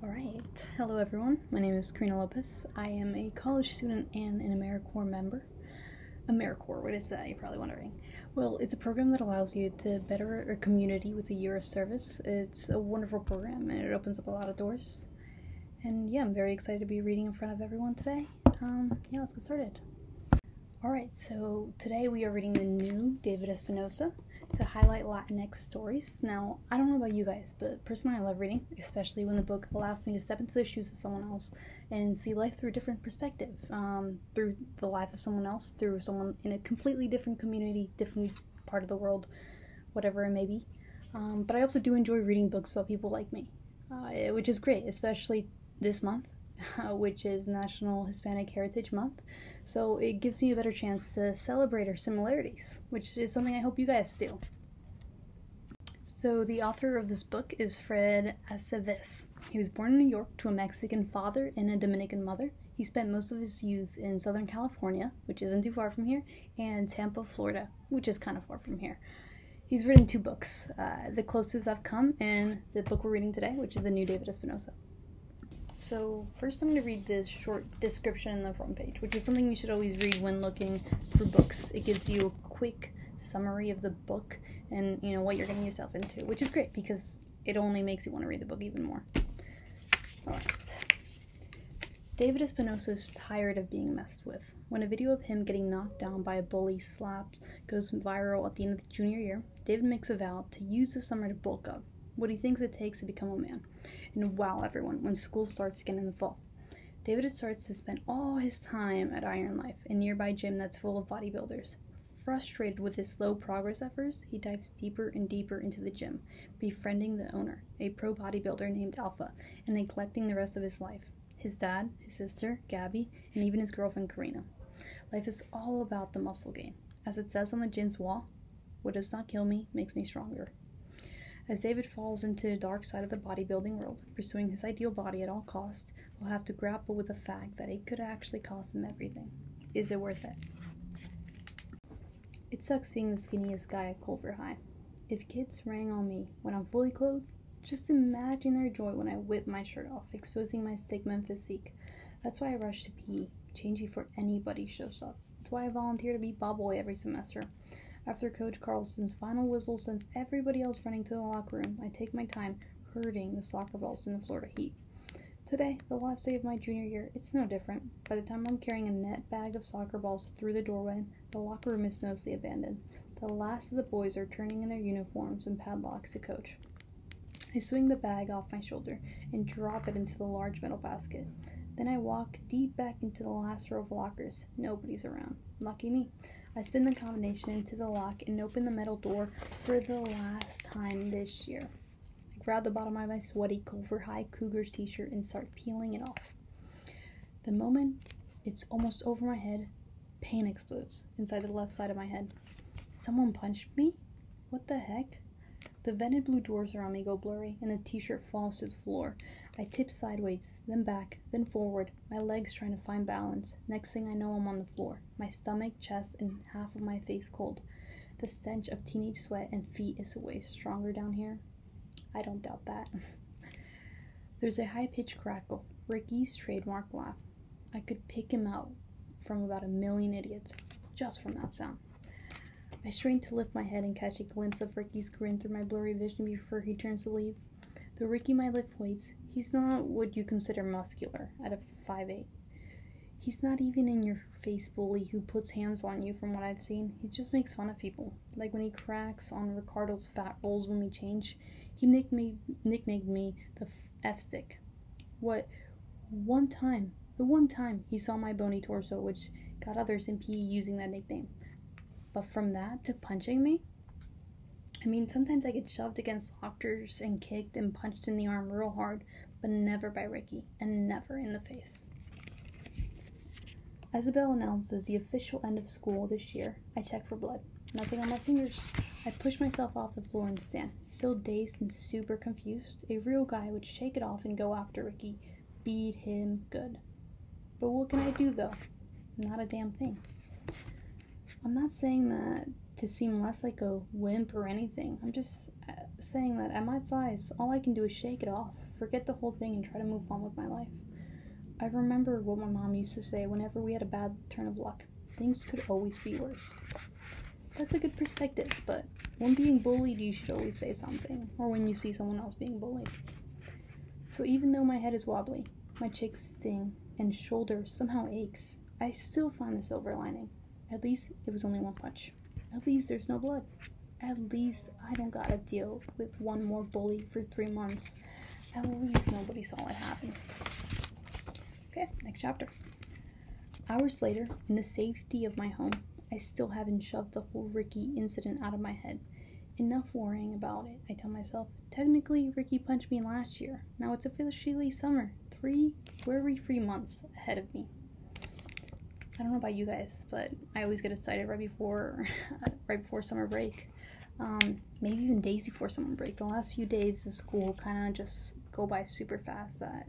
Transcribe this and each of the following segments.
Alright, hello everyone, my name is Karina. I am a college student and an AmeriCorps member. AmeriCorps, what is that, you're probably wondering? Well, it's a program that allows you to better a community with a year of service. It's a wonderful program and it opens up a lot of doors. And yeah, I'm very excited to be reading in front of everyone today. Let's get started. Alright, so today we are reading the new David Espinoza to highlight Latinx stories. Now, I don't know about you guys, but personally I love reading, especially when the book allows me to step into the shoes of someone else and see life through a different perspective, through the life of someone else, through someone in a completely different community, different part of the world, whatever it may be. But I also do enjoy reading books about people like me, which is great, especially this month. Which is National Hispanic Heritage Month, so it gives me a better chance to celebrate our similarities, which is something I hope you guys do. So the author of this book is Fred Aceves. He was born in New York to a Mexican father and a Dominican mother. He spent most of his youth in Southern California, which isn't too far from here, and Tampa, Florida, which is kind of far from here. He's written 2 books, The Closest I've Come and the book we're reading today, which is the new David Espinoza. So first I'm going to read this short description on the front page, which is something you should always read when looking for books. It gives you a quick summary of the book and, what you're getting yourself into, which is great because it only makes you want to read the book even more. Alright. David Espinoza is tired of being messed with. When a video of him getting knocked down by a bully goes viral at the end of the junior year, David makes a vow to use the summer to bulk up, what he thinks it takes to become a man, and wow everyone when school starts again in the fall. David starts to spend all his time at Iron Life, a nearby gym that's full of bodybuilders. Frustrated with his slow progress efforts, he dives deeper and deeper into the gym, befriending the owner, a pro bodybuilder named Alpha, and neglecting the rest of his life, his dad, his sister, Gabby, and even his girlfriend Karina. Life is all about the muscle gain. As it says on the gym's wall, "What does not kill me makes me stronger." As David falls into the dark side of the bodybuilding world, pursuing his ideal body at all costs, will have to grapple with the fact that it could actually cost him everything. Is it worth it? It sucks being the skinniest guy at Culver High. If kids rang on me when I'm fully clothed, just imagine their joy when I whip my shirt off, exposing my stigma and physique. That's why I rush to pee, change before anybody shows up. That's why I volunteer to be ball boy every semester. After Coach Carlson's final whistle sends everybody else running to the locker room, I take my time herding the soccer balls in the Florida heat. Today, the last day of my junior year, it's no different. By the time I'm carrying a net bag of soccer balls through the doorway, the locker room is mostly abandoned. The last of the boys are turning in their uniforms and padlocks to coach. I swing the bag off my shoulder and drop it into the large metal basket. Then I walk deep back into the last row of lockers. Nobody's around. Lucky me. I spin the combination into the lock and open the metal door for the last time this year. I grab the bottom of my sweaty Culver High Cougars t-shirt and start peeling it off. The moment it's almost over my head, pain explodes inside the left side of my head. Someone punched me? What the heck? The vented blue doors around me go blurry, and the t-shirt falls to the floor. I tip sideways, then back, then forward, my legs trying to find balance. Next thing I know, I'm on the floor, my stomach, chest, and half of my face cold. The stench of teenage sweat and feet is way stronger down here. I don't doubt that. There's a high-pitched crackle, Ricky's trademark laugh. I could pick him out from about 1 million idiots, just from that sound. I strain to lift my head and catch a glimpse of Ricky's grin through my blurry vision before he turns to leave. Though Ricky might lift weights, he's not what you consider muscular at a 5'8". He's not even in your face bully who puts hands on you from what I've seen. He just makes fun of people. Like when he cracks on Ricardo's fat rolls when we change, he nicknamed me the F-stick. The one time he saw my bony torso, which got others in PE using that nickname. But from that to punching me? I mean, sometimes I get shoved against lockers and kicked and punched in the arm real hard, but never by Ricky, and never in the face. As the bell announces the official end of school this year, I check for blood. Nothing on my fingers. I push myself off the floor and stand, still dazed and super confused. A real guy would shake it off and go after Ricky. Beat him good. But what can I do, though? Not a damn thing. I'm not saying that to seem less like a wimp or anything. I'm just saying that at my size, all I can do is shake it off. forget the whole thing and try to move on with my life. I remember what my mom used to say whenever we had a bad turn of luck. Things could always be worse. That's a good perspective, but when being bullied, you should always say something, or when you see someone else being bullied. So even though my head is wobbly, my cheeks sting, and shoulder somehow aches, I still find the silver lining. At least it was only one punch. At least there's no blood. At least I don't gotta deal with one more bully for 3 months. At least nobody saw it happen. Okay, next chapter. Hours later, in the safety of my home, I still haven't shoved the whole Ricky incident out of my head. Enough worrying about it, I tell myself. Technically, Ricky punched me last year. Now it's officially summer. 3 worry-free months ahead of me. I don't know about you guys, but I always get excited right before summer break. Maybe even days before summer break. The last few days of school kind of just go by super fast. That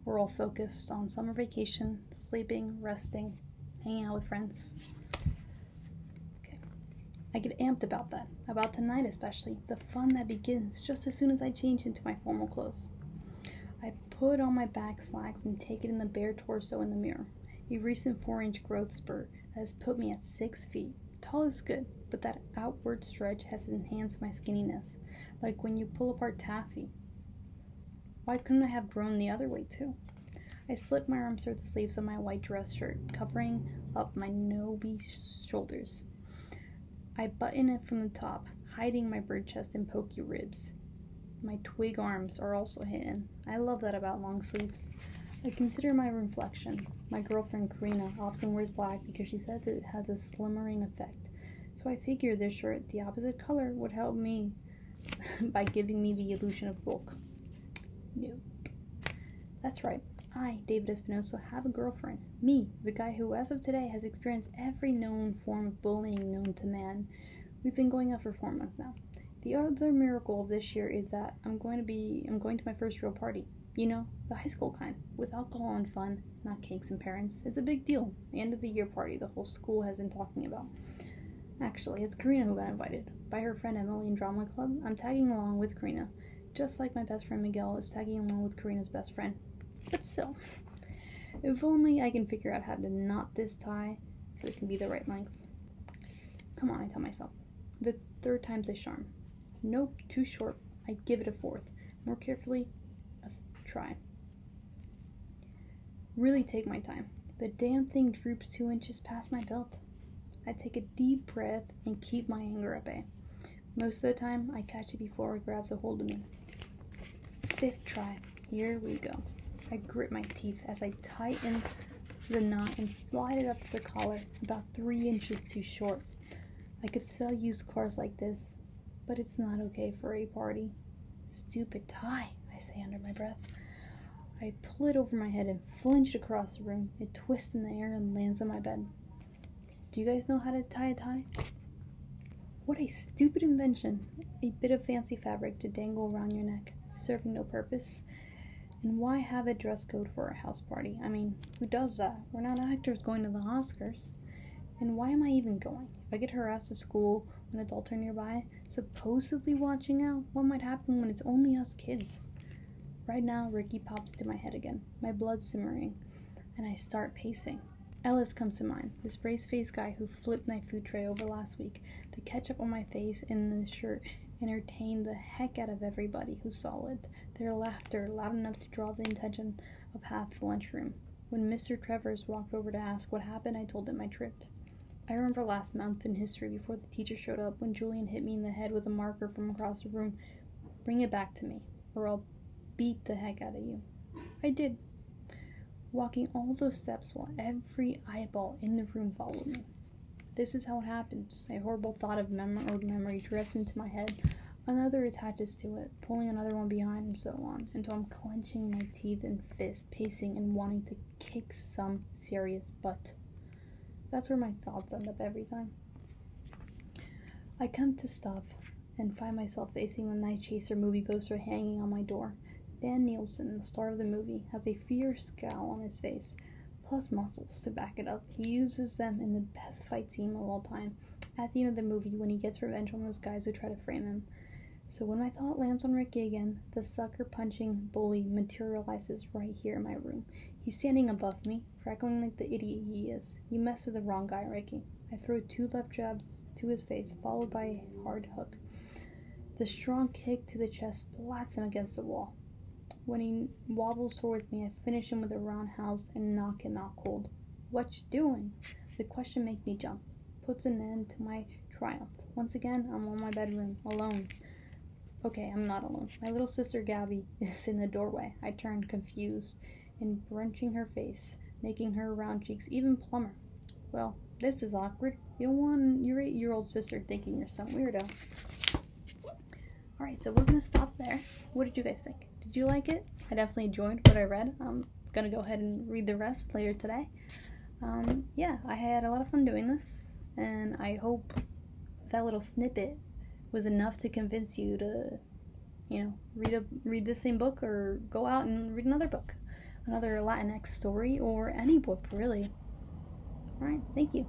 we're all focused on summer vacation, sleeping, resting, hanging out with friends. Okay, I get amped about that. About tonight especially. The fun that begins just as soon as I change into my formal clothes. I put on my back slacks and take it in the bare torso in the mirror. A recent 4-inch growth spurt that has put me at 6 feet. Tall is good, but that outward stretch has enhanced my skinniness, like when you pull apart taffy. Why couldn't I have grown the other way too? I slip my arms through the sleeves of my white dress shirt, covering up my knobby shoulders. I button it from the top, hiding my bird chest and pokey ribs. My twig arms are also hidden. I love that about long sleeves. I consider my reflection. My girlfriend Karina often wears black because she says it has a slimmering effect. So I figure this shirt, the opposite color, would help me by giving me the illusion of bulk. Nope. That's right. I, David Espinoza, have a girlfriend. Me, the guy who, as of today, has experienced every known form of bullying known to man. We've been going out for 4 months now. The other miracle of this year is that I'm going to my first real party. You know, the high school kind, with alcohol and fun, not cakes and parents. It's a big deal. The end of the year party the whole school has been talking about. Actually, it's Karina who got invited. By her friend Emily in drama club, I'm tagging along with Karina. Just like my best friend Miguel is tagging along with Karina's best friend. But still, if only I can figure out how to knot this tie so it can be the right length. Come on, I tell myself. The 3rd time's a charm. Nope, too short. I give it a 4th. More carefully, try. Really take my time. The damn thing droops 2 inches past my belt. I take a deep breath and keep my anger at bay. Most of the time, I catch it before it grabs a hold of me. 5th try. Here we go. I grit my teeth as I tighten the knot and slide it up to the collar, about 3 inches too short. I could sell used cars like this, but it's not okay for a party. Stupid tie, I say under my breath. I pull it over my head and flinch it across the room. It twists in the air and lands on my bed. Do you guys know how to tie a tie? What a stupid invention. A bit of fancy fabric to dangle around your neck, serving no purpose. And why have a dress code for a house party? I mean, who does that? We're not actors going to the Oscars. And why am I even going? If I get harassed at school when adults are nearby, supposedly watching out, what might happen when it's only us kids? Right now, Ricky pops into my head again, my blood simmering, and I start pacing. Ellis comes to mind, this brace-faced guy who flipped my food tray over last week. The ketchup on my face and the shirt entertained the heck out of everybody who saw it, their laughter loud enough to draw the attention of half the lunchroom. When Mr. Travers walked over to ask what happened, I told him I tripped. I remember last month in history before the teacher showed up when Julian hit me in the head with a marker from across the room. Bring it back to me, or I'll beat the heck out of you. I did, walking all those steps while every eyeball in the room followed me. This is how it happens. A horrible thought of memory drifts into my head. Another attaches to it, pulling another one behind, and so on, until I'm clenching my teeth and fists, pacing and wanting to kick some serious butt. That's where my thoughts end up every time. I come to stop and find myself facing the Night Chaser movie poster hanging on my door. Van Nielsen, the star of the movie, has a fierce scowl on his face, plus muscles to back it up. He uses them in the best fight scene of all time, at the end of the movie when he gets revenge on those guys who try to frame him. So when my thought lands on Ricky again, the sucker-punching bully materializes right here in my room. He's standing above me, freckling like the idiot he is. You messed with the wrong guy, Ricky. I throw 2 left jabs to his face, followed by a hard hook. The strong kick to the chest splats him against the wall. When he wobbles towards me, I finish him with a roundhouse and knock him out cold. What you doing? The question makes me jump. Puts an end to my triumph. Once again, I'm in my bedroom, alone. Okay, I'm not alone. My little sister Gabby is in the doorway. I turn, confused, and brunching her face, making her round cheeks even plumper. Well, this is awkward. You don't want your 8-year-old sister thinking you're some weirdo. Alright, so we're going to stop there. What did you guys think? Did you like it? I definitely enjoyed what I read. I'm going to go ahead and read the rest later today. Yeah, I had a lot of fun doing this, and I hope that little snippet was enough to convince you to, read the same book or go out and read another book, another Latinx story, or any book, really. Alright, thank you.